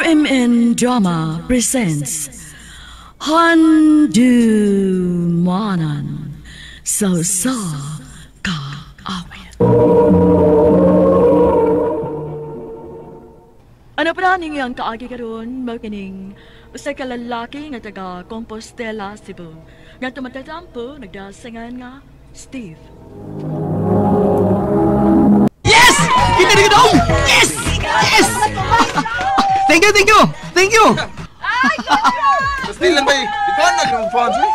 RMN Drama presents Handumanan Sa Kaawit. Ano pa na ang kaagi karon magkining usa ka lalaki nga taga Compostela, Cebu. Nga tumatatampo nagdasangan nga Steve. Yes! Kita rin daw! Yes! Yes! Thank you, thank you! Thank you! Still lang ba eh? Ikaw na yung fans eh?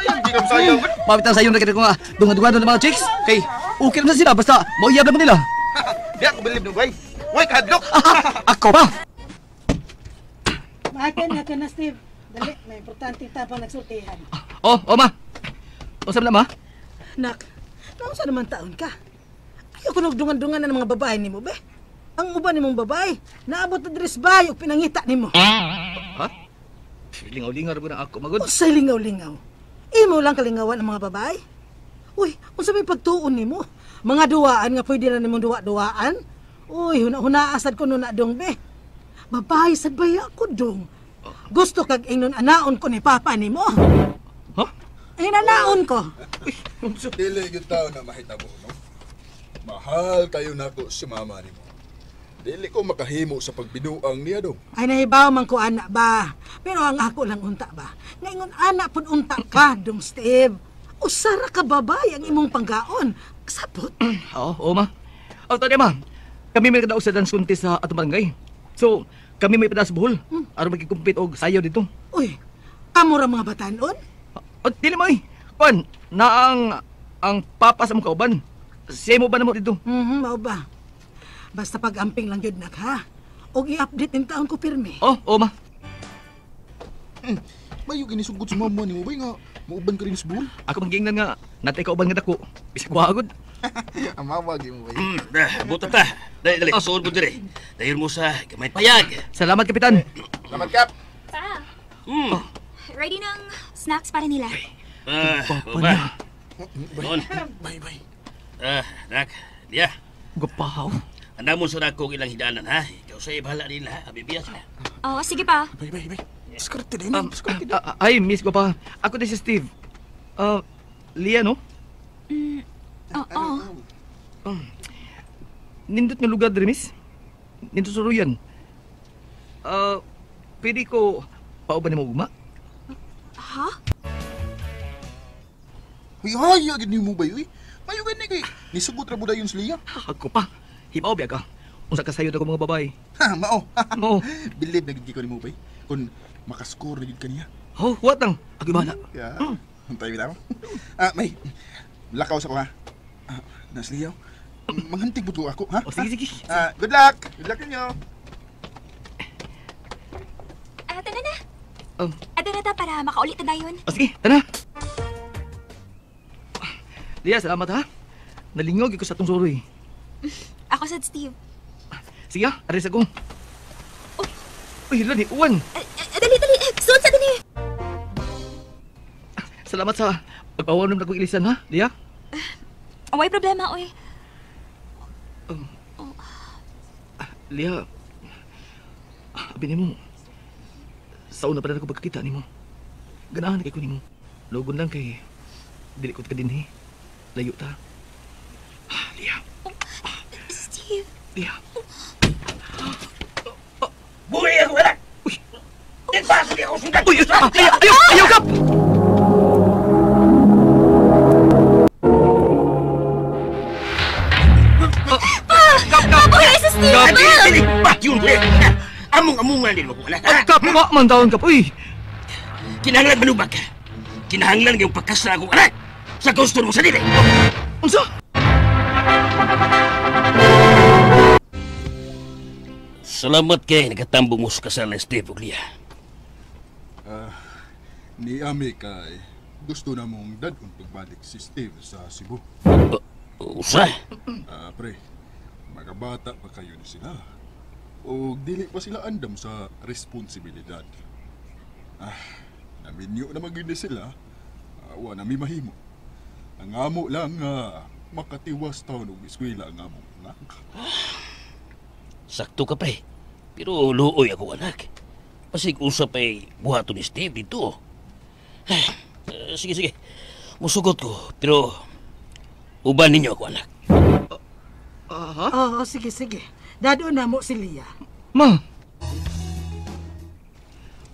Hindi ka masayang. Mabitan sa'yo na kita ko nga dunga-dunga ng mga chicks. Kay, okay naman sila basta mauyab naman nila. Di ako believe no bay. Uy, kahadlok! Ako ba? Maakin na, Steve. Dali, may importante tapang nagsultihan. Oh, ma. Usap na, ma? Nak, naunsa naman taon ka? Ayoko nagdungan-dungan na ng mga babae ni mo, be. Ang uban ni mong babae, naabot na dress ba yung pinangita ni mo? Ha? Lingaw-lingaw rin ako, magod. Usay lingaw-lingaw. Imo lang kalingawan ang mga babae? Uy, unsa may pagtuon ni mo? Mga duwaan nga pwede na ni mong duwa-duwaan? Uy, huna-asad ko nun na dong, be. Babae, sad baya ko dong. Gusto kag ingnon anaon ko ni papa ni mo. Ha? Ay, nanaon ko. Dili yung tao na mahitabo, no? Mahal kayo na ako si mama ni mo. Dili ko makahimo sa pagbinuang niya dong. Ay, nahibaw man ko anak ba. Pero ang ako lang unta ba. Ngayon anak pun unta ka, dong Steve. Usara ka babae ang imong panggaon. Sabot. Oo, ma. Tadi, ma. Kami may kadausad ang sunti sa atong barangay. So, kami may padas buhol. Aron magkikumpit og sayo dito. Uy, kamura mga batanon? Dili mo eh. Kuan, na ang papa sa mong kauban. Siya mo ba na mo dito? Mao ba? Basta pag-amping lang yun, nak, ha? O i-update ng taon ko pirmi. Oo, ma. Mayo ginisugod sa mama ni mo bay nga. Mauban ka rin sa buhol. Ako manggingnan nga, natay kauban nga dako. Bisag wagod. Ang mawag mo bay. Buta ta. Dali. Suon mo dire. Dahil mo sa gamay payag. Salamat, Kapitan. Salamat, Kap. Pa, ready ng snacks para nila. Ba. Noon. Bay. Nak. Dia. Gapahaw. Anda mo sa dako ilang hidanan ha. Ikaw sa'yo bahala nila. Abibiyas na. Oo, sige pa. Bay. Skarte din. Skarte din. Ay, miss ko pa. Ako din si Steve. Lia, no? Oo. Nindot nga lugar diri, miss. Nindot sa Ruyan. Pwede ko pauban ni mo ugma? Ha? Ay, agad ni mo bay. Uy, mayo gani kay. Nisugot ra mo dayon sa liya. Ako pa. Hibaw biya ka. Unsa ka sayo ko mga babae. Ha, mao. Oo. Believe na gid ko ni mo bay. Kun makascore na gid kaniya. Oh, what ang? Ako bala. Ya. Antay bitaw. May. Lakaw sa ko ha. Nasliyaw. Manghantig po ako, ha? Sige. Good luck! Good luck ninyo! Tara na. Ado na ta para makaulit na dayon. Sige, tara. Lia, salamat ha. Nalingog ko sa tong suroy. Ako sad Steve. Sige ha, aris ako. Uy, lani, uwan. Dali. Suot sa dali. Salamat sa pagpawanom na kong ilisan ha, Lia. May problema, oy. Lia, abi mo, sa una pa na ako pagkakita ni mo. Ganahan kay ko ni mo. Logon lang kay dili ko ka din eh. Layo ta. Lia. Steve. Lia. Buhay ako anak! Uy! Nagpaso di ako sundan! Uy! Ayaw, Kap! Buhay sa Steve! Dili! Ba't yun? Among-amungan din mo ko anak! Kap, man taon, Kap, uy! Kinahanglan manubag ka. Kinahanglan yung pagkasla akong anak. Sa gusto mo sa dili. Unsa? Salamat kay nagatambo mo sa kasal ng Steve ug Lia. Ni Ami kay gusto na mong dadon pagbalik si Steve sa Cebu. Usa? Pre, mga bata pa kayo ni sila. O dili pa sila andam sa responsibilidad. Naminyo na magindi sila. Wa na mi mahimo. Ang amo lang makatiwas taon og eskwela ang amo. Sakto ka pre. Pero luoy ako anak. Pasig usap ay buhato ni Steve dito. Sige, sige. Musugot ko. Pero uban ninyo ako anak. Ha? Oo, sige, sige. Dado na mo si Lia. Ma!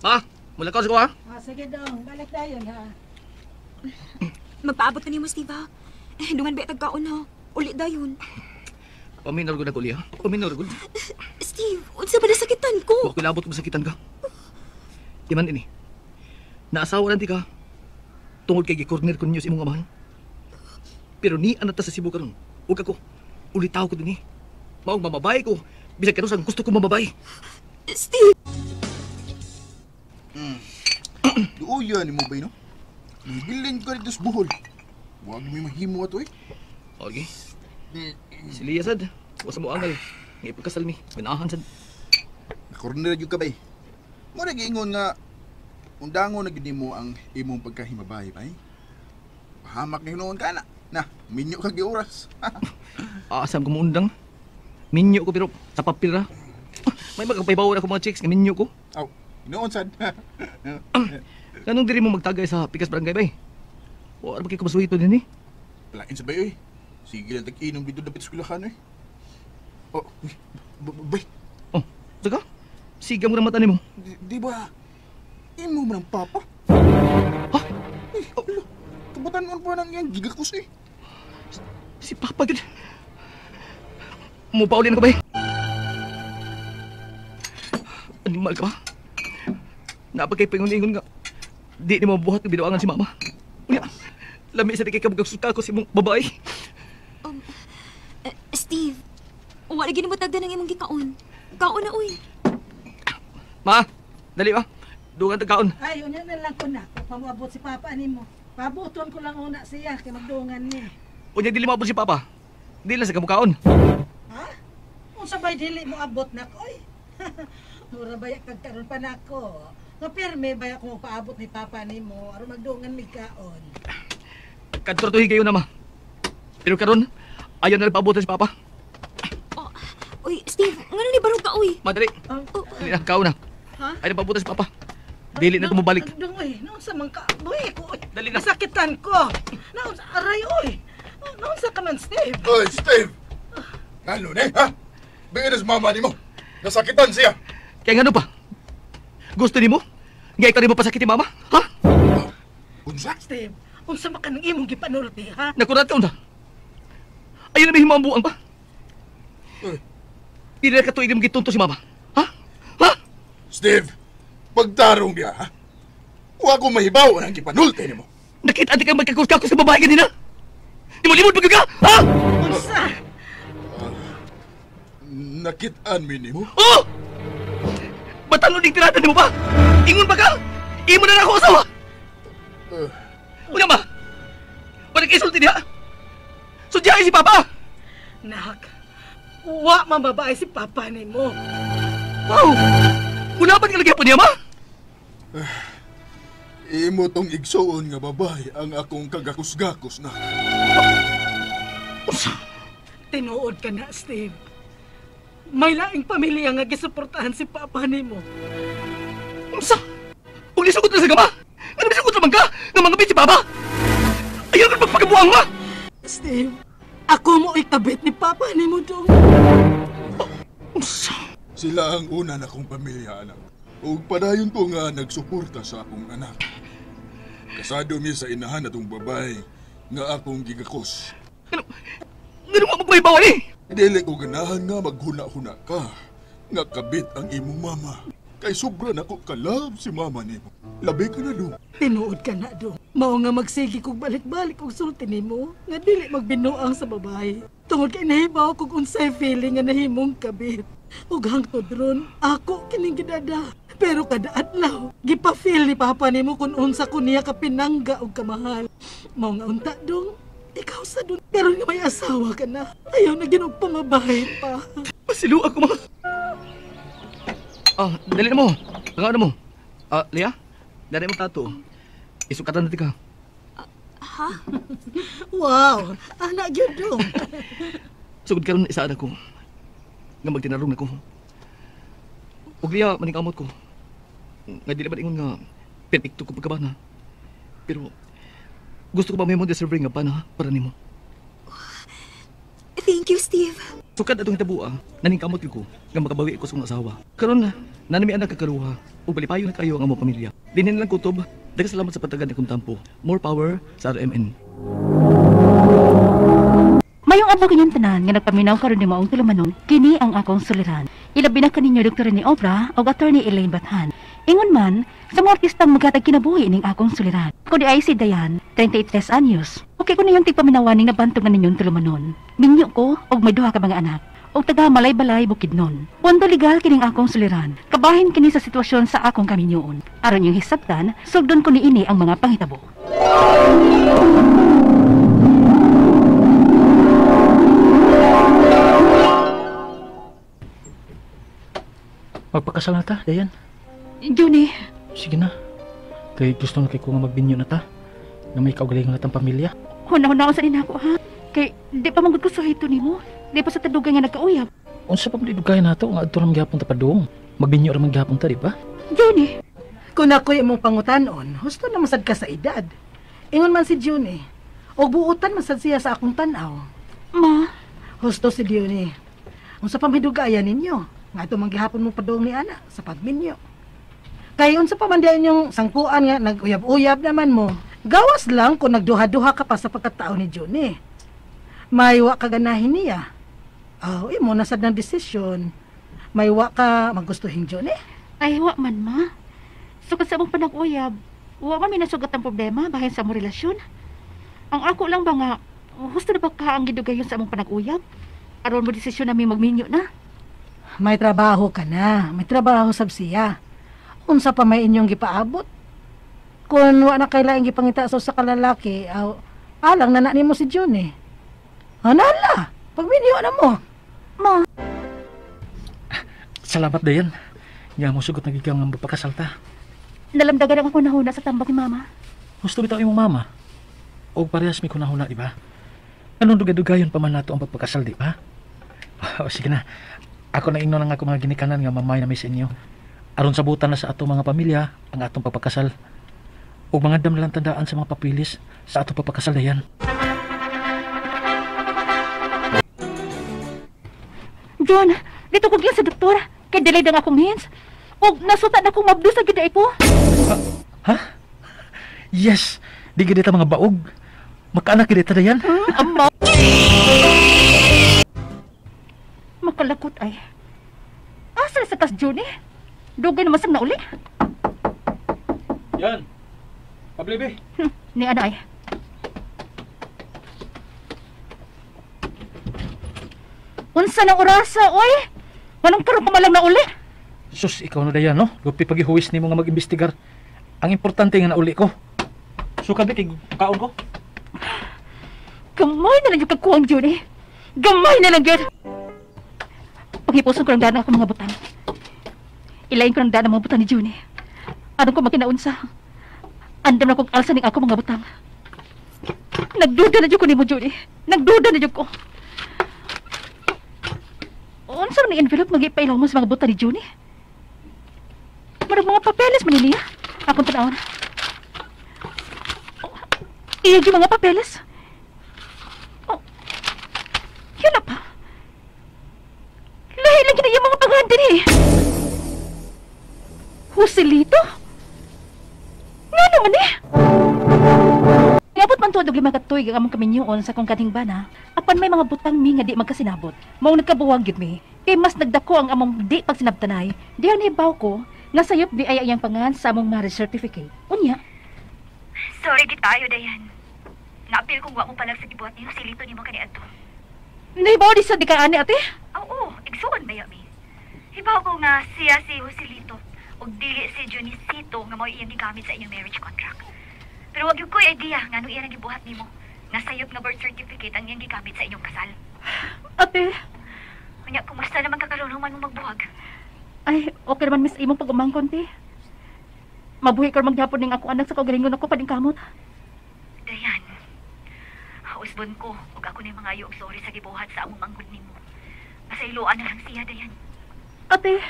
Ma! Mula ka sa ha? Sige dong, balik tayo ha. Magpaabot na niyo mo, Steve, ha? Dungan ba tagkaon, ha? Ulit dayon. Paminor ko na ko, Lia. Paminor ko. Steve, unsa ba nasakitan ko? Huwag kilabot ko masakitan ka. Iman ini. Naasawa nanti ka. Tungod kay gikorner ko ninyo sa imong amahan. Pero ni anata sa Cebu karon. Huwag ako. Ulitaw ko din eh. Maong mamabay ko. Bisag karon sa gusto ko mamabay. Steve! Duoyan ni mo ba, no? Bilin ko dito sa buhol. Huwag may mahimo ato eh. Okay. Si Lia sad. Wasa mo angal. Ngay pagkasal mi. Minahan sad. Nakorner yung kabay. Mo nag-iingon nga, undangon na gini mo ang imong pagkahimabay, bay. Pahamak na hinoon ka na. Na, minyo kag oras. Asam ko mo undang. Minyo ko pero sa papel ra. May magpaybaw ako mga chicks nga minyo ko. Aw, hinoon sad. Ganong diri mo magtagay sa Pikas Barangay bay? O ano ba kayo kumasuhito din eh? Lain sa bayo eh. Sige lang tag-inom dito dapat skulahan eh. Oh, bay. Oh, saka? Siga mo na mata mo. Di ba? Imo mo ng papa? Ha? Eh, ala. Kabatan mo pa nang yan gigakos eh. Si Papa gid. Mupaulin ko bay. Animal ka ba? Napagkay pinguningon nga. Di ni mo buhat ng binuangan si Mama. Unya, lami sa di kay kabagasuka ko si mong babae. Steve, wala gini mo tagda ng imong gikaon. Kaon na, uy. Ma, dali ba? Dungan tagkaon. Ay, unya na lang ko na. Pamuabot si Papa ni mo. Pabuton ko lang una siya kay magdungan ni. Unya dili mabot si Papa. Dili lang sa kamukaon. Ha? Kung sabay dili mo abot na ko, oy. Mura ba kagkaroon pa na ako? Nga perme ba ako paabot ni Papa ni mo? Aron magdungan mi kaon. Kadtortuhin kayo na ma. Pero karon, ayaw na nagpaabotan si Papa. Oh, uy, Steve, ngano ni barog ka, uy? Madali. Oh, Dili na, kaon na. Ha? Ayaw nagpaabotan si Papa. Dili na tumubalik. Ang oy, naon sa man ka? Boy, ko. Dali na. Nasakitan ko. Naon sa aray oy. Naon sa kaman, Steve? Oy, Steve! Ano ne, ha? Bigyan na sa mama ni mo. Nasakitan siya. Kaya nga ano pa? Gusto ni mo? Ngay ka rin mo pasakit ni Mama? Ha? Unsa? Steve, unsa man ka nang imong gipanulti, ha? Nakurat ka na. Ayaw na may himambuang pa. Eh, Hindi na katuig na magitunto si Mama. Ha? Ha? Steve, pagtarong niya, ha? Huwag ko mahibaw ang ipanulti ni mo. Nakita di ka magkakus-kakus sa babae kanina. Di mo limod pag ka? Ha? Unsa? Nakitaan mi ni mo? Oo! Batalon din tinatan mo ba? Ingon ba ka? Imo na ako asawa! Una ma! Wala kaisulti niya! Sudyain si Papa! Nak, wa man babae si Papa ni mo. Wow! Una ba't kalagyan po niya, ma? Imo tong igsoon nga babae ang akong kagakus-gakus na. Tinuod ka na, Steve. May laing pamilya nga gisuportahan si Papa ni mo. Unsa? Kung isugot na sa gama! Ano ba isugot naman ka? Nga mga bit si Papa! Ayaw ka magpagabuang, ma! Steve, ako mo ikabit ni Papa ni mo dong. Unsa? Sila ang una na kong pamilya, anak. Ug padayon ko nga nagsuporta sa akong anak. Kasado mi sa inahan atong babae nga akong gigakos. Ano mo magbaybawan eh? Dili ko ganahan nga maghuna-huna ka. Nga kabit ang imong mama. Kay sobra na ko kalab si mama nimo. Labi ka na dong. Tinuod ka na dong. Mao nga magsigi kog balik-balik og sulti nimo nga dili magbinuang sa babae. Tungod kay nahibaw kog unsay feeling nga nahimong kabit. Ug hangtod ron, ako kining gidada. Pero kada adlaw, gipa-feel ni Papa nimo kung unsa ko niya kapinangga og kamahal. Mao nga unta dong. Ikaw sa dun, pero nga may asawa ka na. Ayaw na ginog pamabahay pa. Pasilu ako, ma. Dali na mo. Tangaw na mo. Lia, dali mo tato. Isukatan natin ka. Ha? Wow, anak yun dong. Sugod ka ron isa anak ko. Nga magtinarong na ko. Ug liya maning-amot ko. Nga dili man ingon nga perfecto ko pagkabana. Pero gusto ko ba may mo deserving nga bana para nimo. Thank you, Steve. Sukad atong hitabua, naningkamot ko nga makabawi ko sa akong asawa. Karon na, nanami anak kakaruha ug balipayo na kayo ang among pamilya. Dinhin lang kutob. Daghang salamat sa patagan akong tampo. More power sa RMN. Mayong abo kanyang tanan nga nagpaminaw karon ni maong tulumanon, kini ang akong suliran. Ilabi na kaninyo Dr. ni Obra o Attorney Elaine Bathan. Ingon man, sa mga artistang maghatag kinabuhi ning akong suliran. Ako di ay si Dayan, 33 anyos. Okay ko na yung tigpaminawaning nabantog na ninyong tulumanon. Minyo ko, og may duha ka mga anak. Og taga Malay-Balay, Bukidnon. Pondo legal kining akong suliran. Kabahin kini sa sitwasyon sa akong kaminyoon. Aron yung hisabtan, sugdon ko niini ang mga panghitabo. Magpakasal na ta, Dayan. Johnny, Sige na. Kay gusto na kay ko nga magbinyo na ta. Na may kaugalingon na tang pamilya. huna-hunaon sa ninako ha. Kay di pa manggod ko sa hito nimo. Di pa sa tadugan nga nagkauyab. Unsa pa malidugay nato nga adto ra magyapon ta padung. Magbinyo ra magyapon ta, di ba? Johnny, Kung ako'y imong pangutanon, husto na masad ka sa edad. Ingon man si Juni. O buutan masad siya sa akong tanaw. ma, Husto si Juni. Unsa pa may dugayan ninyo? Nga ito manggihapon mo padung ni ana sa pagminyo. Kay unsa pa man diyan yung sangkuan nga nag-uyab-uyab naman mo. Gawas lang kung nagduha-duha ka pa sa pagkatao ni Juni. Maywa ka ganahin niya. Imo nasad ng desisyon. Maywa ka magustuhin Juni. ay wa man ma. Sukad sa among panag-uyab, wa man minasugat ang problema bahin sa among relasyon. Ang ako lang ba nga, gusto na ba ka ang gidugayon sa among panag-uyab? Aron mo desisyon namin magminyo na. May trabaho ka na. May trabaho sab siya. Unsa pa may inyong gipaabot? Kung wa na kailangan gipangita sa usa ka lalaki, alang na nimo si Juni. Anala, pagminyo na mo. Ma, Salamat, Dayan. Nga mo sugot nagikaw nga magpakasalta. nalamdagan ako nahuna sa tambak ni mama. Gusto bitaw imong mama. O parehas mi kunahuna, di ba? Anong dugadugayon pa man nato ang pagpakasal, di ba? O sige na. Ako na ingnon ang ako mga ginikanan nga mamay na may sa inyo. Aron sabutan na sa ato mga pamilya ang atong pagpakasal. O mga dam lang tandaan sa mga papilis sa atong pagpakasal, Dayan. John, dito ko sa doktor. Kay delayed ang akong means. O nasutan akong mabdo sa giday ko. Ha? Yes! Di gid ta mga baog. Makaanak gid ta, Dayan. Ama! Makalakot ay. Asa sa kas Johnny? Dugay na masam na uli. Yan! Pablibi! Ni ano ay. Unsa ng orasa, oy? Manong karon pa malang na uli? Sus, ikaw na, Dayan, no? Lupi pag-ihuwis ni mo nga mag-imbestigar. Ang importante nga nauli ko. Sukad kay kaon ko. Gamay na lang yung kagkuhang, Johnny. Gamay na lang yun. Paghipuson ko ng daan ako mga butang. Ilayin ko ng daan ang mga butang ni Johnny. Anong ko makinaunsa? Andam na kong alsa ning ako mga butang. Nagduda na dyan ko ni mo, Johnny. Nagduda na dyan ko. Unsa ni envelope magipailaw mo sa mga butang ni Johnny? Marag mga papeles man niya. Akong tanawon. Iya yung mga papeles. Oh, yun na pa. Lahi lang yung mga pangalan din eh. Joselito? Nga naman eh. Niabot man tuwa dog 5 katuig ang among kaminyoon sa kong kating bana. Apan may mga butang mi nga di magkasinabot. Mao nagkabuwag gyud mi. Kay mas nagdako ang among di pagsinabtanay. Diyan hibaw ko nga sayop di ay ang pangan sa among marriage certificate. Unya. Sorry gid tayo, Dayan. Naapil kung wa mo palag sa gibuhat niyo, silito ni mo kaniadto. Nahibaw di sa di ka ani ate? Oo, igsuon ba yami? Hibaw ko nga siya si Joselito ug dili si Junicito nga mao iyang gigamit sa inyong marriage contract. Pero wag gyud ko'y idea nga ano iyang gibuhat nimo. Nasayop nga birth certificate ang iyang gigamit sa inyong kasal. Ate, Kanya, kumusta naman kakaroon man mo magbuhag? ay okay naman miss imong pag-umangkon ti. Mabuhi ka maghapon ning ako anak sa kaugalingon ako pading kamot. Dayan, usbon ko ug ako na mga ayok sorry sa gibuhat sa among manggod nimo. Pasayloan na lang siya, Dayan. Ate,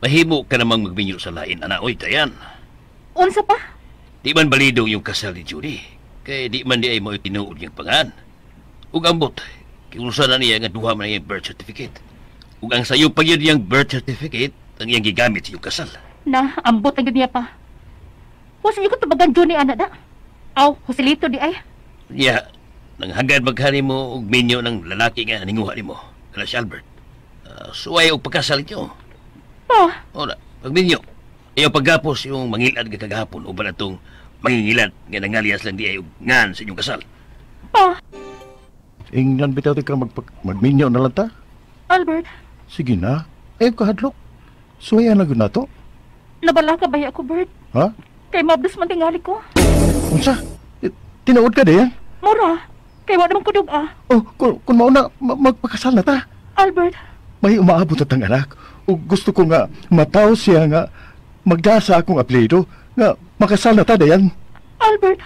Mahimo ka namang magminyo sa lain, ana. Oy, Dayan. Unsa pa? Di man balido yung kasal ni Judy. Kaya di man di ay mo tinuod yung pangan. Ug ambot, kinusa na niya nga duha man yung birth certificate. Ug ang sayo pa yun yung birth certificate, ang iyang gigamit sa yung kasal. Na, ambot ang niya pa. Wasa ko tabagan Johnny ana da. Aw, Joselito di ay. Ya, nang hagad maghani mo og minyo ng lalaki nga ninguha nimo, kana si Albert. Suway og pagkasal niyo. Pa, Ola, pagminyo. Ayaw paggapos yung mangilad ka kagahapon uban atong mangingilad nga nangalias lang di ay og ngan sa inyong kasal. pa, Ingnan bitaw ka magminyo na lang ta? Albert, Sige na. Ayaw ka hadlok. Suwayan na na to. nabala ka baya ko, Bert? Ha? Kay mabdos man tingali ko. Unsa? Tinuod ka din? Mura, kay wala naman kudog ah. Oh, kung mauna, magpakasal na ta. Albert, May umaabot at ang anak. O gusto ko nga mataw siya nga magdasa akong apelido nga makasal na ta dayan. Albert.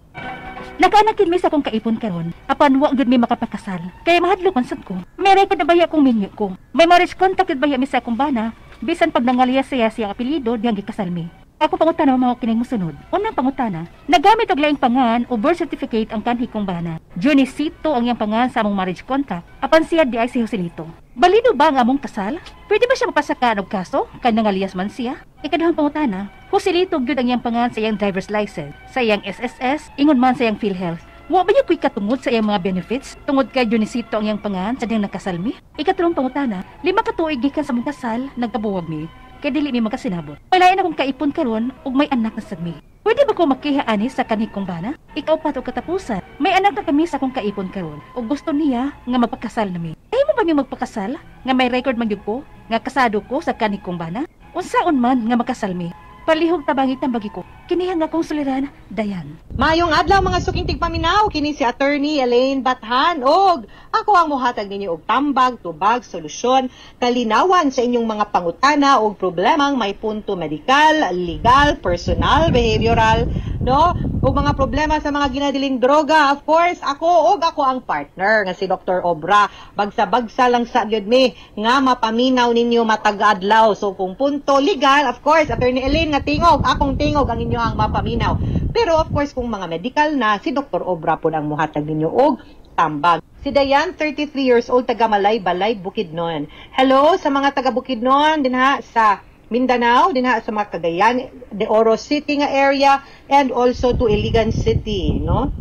Nakaanakin mi sa akong kaipon karon. Apan wa gud mi makapakasal. Kaya mahadlok man sad ko. May record na baya akong minyo ko. May marriage contact gud baya mi sa akong bana. Bisan pag nangalia siya siyang apelyido diyang gikasal mi. Ako pangutana mga kining musunod. Unang pangutana, nagamit og laing pangan o birth certificate ang kanhi kong bana. Johnnycito ang iyang pangan sa among marriage contract. Apan siya di ay si Joselito. Balido ba ang among kasal? Pwede ba siya mapasakaan og kaso? Kay nangalias man siya? Ikaduhang pangutana, Joselito gyud ang iyang pangan sa iyang driver's license, sa iyang SSS, ingon man sa iyang PhilHealth. Wa ba niya kuy katungod sa iyang mga benefits? Tungod kay Johnnycito ang iyang pangan sa diyang nakasal mi? Ikatulong pangutana, 5 ka tuig gikan sa mong kasal, nagkabuwag mi. Kaya dili mi makasinabot. Walain akong kaipon karon ug may anak na sad mi. Pwede ba ko makihaani sa kanhi kong bana? Ikaw pa to katapusan. May anak na kami sa akong kaipon karon ug gusto niya nga magpakasal na mi. Ay mo ba mi magpakasal? Nga may record man gyud ko nga kasado ko sa kanhi kong bana? Unsaon man nga makasal mi? Palihog tabangit ang bagi ko. Kinihang akong suliran, Dayan. Mayong adlaw mga suking tigpaminaw, kini si Attorney Elaine Bathan og ako ang mohatag ninyo og tambag, tubag, solusyon, kalinawan sa inyong mga pangutana og problemang may punto medikal, legal, personal, behavioral, no? Og mga problema sa mga ginadiling droga, of course, ako ang partner nga si Dr. Obra. Bagsa-bagsa lang sa gyud mi nga mapaminaw ninyo matag adlaw. So kung punto legal, of course, Attorney Elaine nga tingog, akong tingog ang inyo ang mapaminaw. Pero of course kung mga medical na, si Dr. Obra po ang muhatag ninyo og tambag. Si Dayan, 33 years old, taga Malay-Balay, Bukidnon. Hello sa mga taga Bukidnon dinha sa Mindanao, dinha sa mga Cagayan de Oro City nga area and also to Iligan City, no?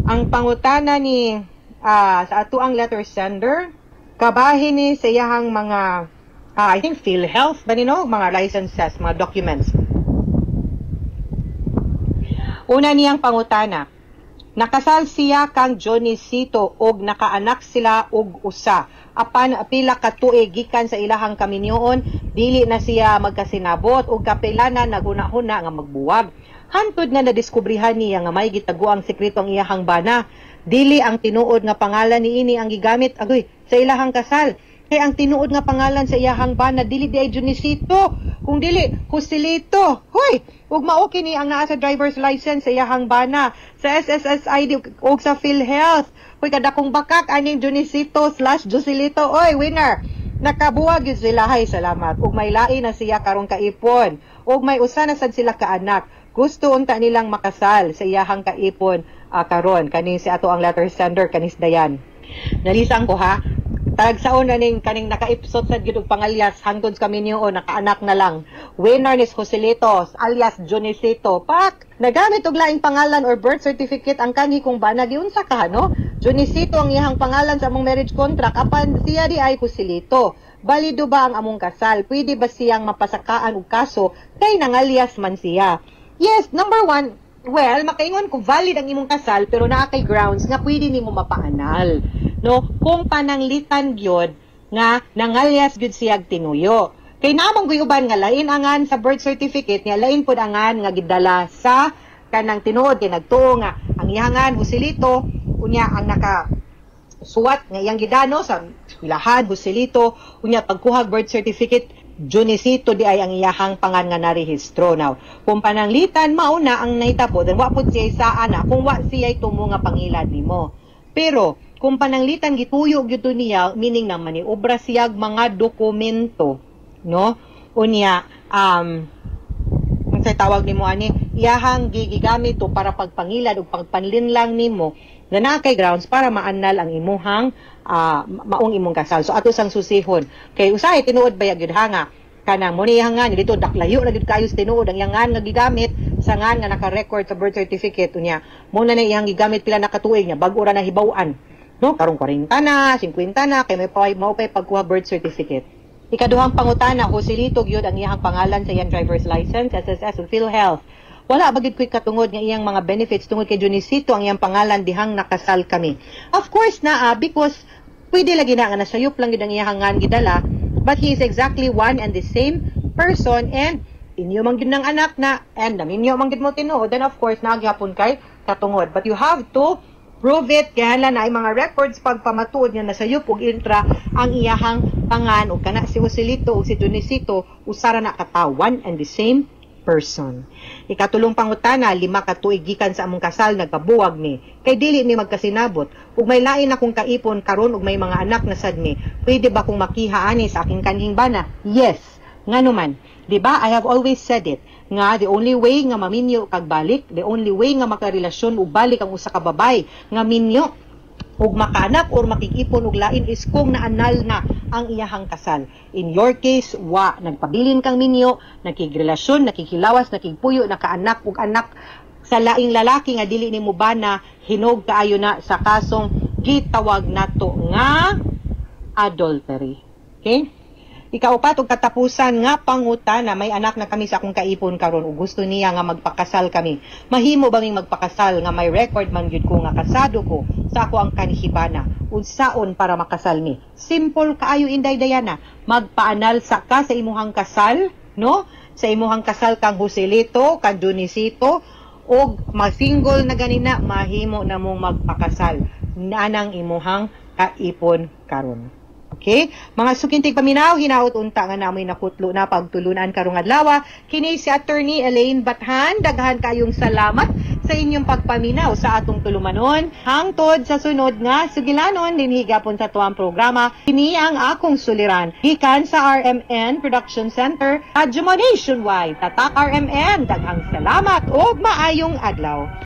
Ang pangutana ni sa ato ang letter sender, kabahin ni sa iyahang mga I think PhilHealth ba nino, mga licenses, mga documents. Una niyang pangutana, nakasal siya kang Johnnycito og nakaanak sila og usa. Apan pila ka tuig gikan sa ilahang kaminyoon, dili na siya magkasinabot og kapelanan naguna-huna nga magbuwag. Hantod nga nadiskubrihan niya nga may gitaguang sekreto ang iyahang bana. Dili ang tinuod nga pangalan niini ang gigamit agoy sa ilahang kasal. Kay ang tinuod nga pangalan sa iyahang bana dili di ay Johnnycito, kung dili Joselito. Hoy, ug mao kini ang naa sa driver's license sa iyahang bana, sa SSS ID ug sa PhilHealth. Hoy, kada kong bakak aning Johnnycito/Joselito. Oy, winner. Nakabuwag yun sila. Hay, salamat. Ug may lain na siya karong kaipon. Ug may usa na sad sila ka anak. Gusto unta nilang makasal sa iyahang kaipon karon. Kani si ato ang letter sender, kanis Dayan. Nalisang ko ha. Tagsaon na ning kaning nakaipsot sa gid og pangalyas hangtod kami niyo nakaanak na lang. Winner ni Joselito alias Johnnycito. Pak, nagamit og laing pangalan or birth certificate ang kanhi kong bana giunsa ka no? Johnnycito ang iyang pangalan sa among marriage contract apan siya di ay Joselito. Balido ba ang among kasal? Pwede ba siyang mapasakaan og kaso kay nangalyas man siya? Yes, number one, well, makaingon ko valid ang imong kasal pero naa kay grounds nga pwede nimo mapaanal. No, kung pananglitan gyud nga nangalyas gyud siya tinuyo. Kay namang guyuban nga lain angan sa birth certificate niya, lain pud angan nga gidala sa kanang tinuod kay nagtuo nga ang ihangan Joselito unya ang naka suwat nga iyang gidano sa ilahan Joselito unya pagkuha birth certificate Johnnycito di ay ang iyahang pangan nga narehistro. Now, kung pananglitan mauna ang nahitabo, then wa pud siya sa ana kung wa siya tumo nga pangilad nimo. Pero kung pananglitan gituyo gyud niya, meaning na maniobra siyag mga dokumento, no? Unya, unsay tawag nimo ani, iyahang gigamit to para pagpangilad ug pagpanlinlang nimo nga naa kay grounds para maannal ang imuhang maong imong kasal. So ato sang susihon kay usahay tinuod bayag gyud hanga kanang mo ni hangan dito daklayo na gyud kayo sa tinuod ang yangan nga gigamit sa ngan nga naka-record sa birth certificate unya mo na iyang gigamit pila na katuig nya bag-o ra na hibaw-an no karong 40 na 50 na kay may mao pay pagkuha birth certificate. Ikaduhang pangutana, Joselito gyud ang iyang pangalan sa iyang driver's license, SSS ug PhilHealth. Wala bagid ko'y katungod nga iyang mga benefits tungod kay Jonisito ang iyang pangalan dihang nakasal kami. Of course na because pwede lagi na nga nasayop lang gyud ang iyang ngan gidala, but he is exactly one and the same person and inyo man gyud ng anak na and naminyo man gyud mo tinuod, then of course nagyapon kay katungod. But you have to prove it kaya na ay mga records pagpamatuod niya na sayop ug intra ang iyahang pangan ug kana si Joselito ug si Jonisito usara na katawan and the same person. Ikatulong pangutana, 5 ka tuig gikan sa among kasal nagkabuwag ni kay dili ni magkasinabot ug may lain akong kaipon karon ug may mga anak na sad mi. Pwede ba kong makiha ani sa aking kanhing bana? Yes. Ngano man, di ba? I have always said it nga the only way nga maminyo kag balik, the only way nga makarelasyon ug balik ang usa ka babay nga minyo ug makaanak or makikipon og lain is kung naanal na ang iyahang kasal. In your case, nagpabilin kang minyo, nakigrelasyon, nakikilawas, nakigpuyo, nakaanak ug anak sa laing lalaki nga dili nimo bana, hinog kaayo na sa kasong gitawag nato nga adultery. Okay? Ikaupat ug katapusan nga pangutana, may anak na kami sa akong kaipon karon ug gusto niya nga magpakasal kami. Mahimo ba ming magpakasal nga may record man gyud ko nga kasado ko sa ako ang kanhibana? Unsaon para makasal ni? Simple kaayo Inday Diana, magpaanal sa ka sa imuhang kasal, no? Sa imuhang kasal kang Joselito, kang Jonisito ug ma-single na ganina mahimo na mong magpakasal nanang imuhang kaipon karon. Okay? Mga sukintig paminaw, hinaot unta nga namoy nakutlo na pagtulunan karong adlaw. Kini si Attorney Elaine Bathan. Daghan kayong salamat sa inyong pagpaminaw sa atong tulumanon. Hangtod sa sunod nga sugilanon dinhi gapon sa tuwang programa. Kini ang akong suliran. Gikan sa RMN Production Center, Adjumo Nationwide. Tatak RMN, daghang salamat ug maayong adlaw.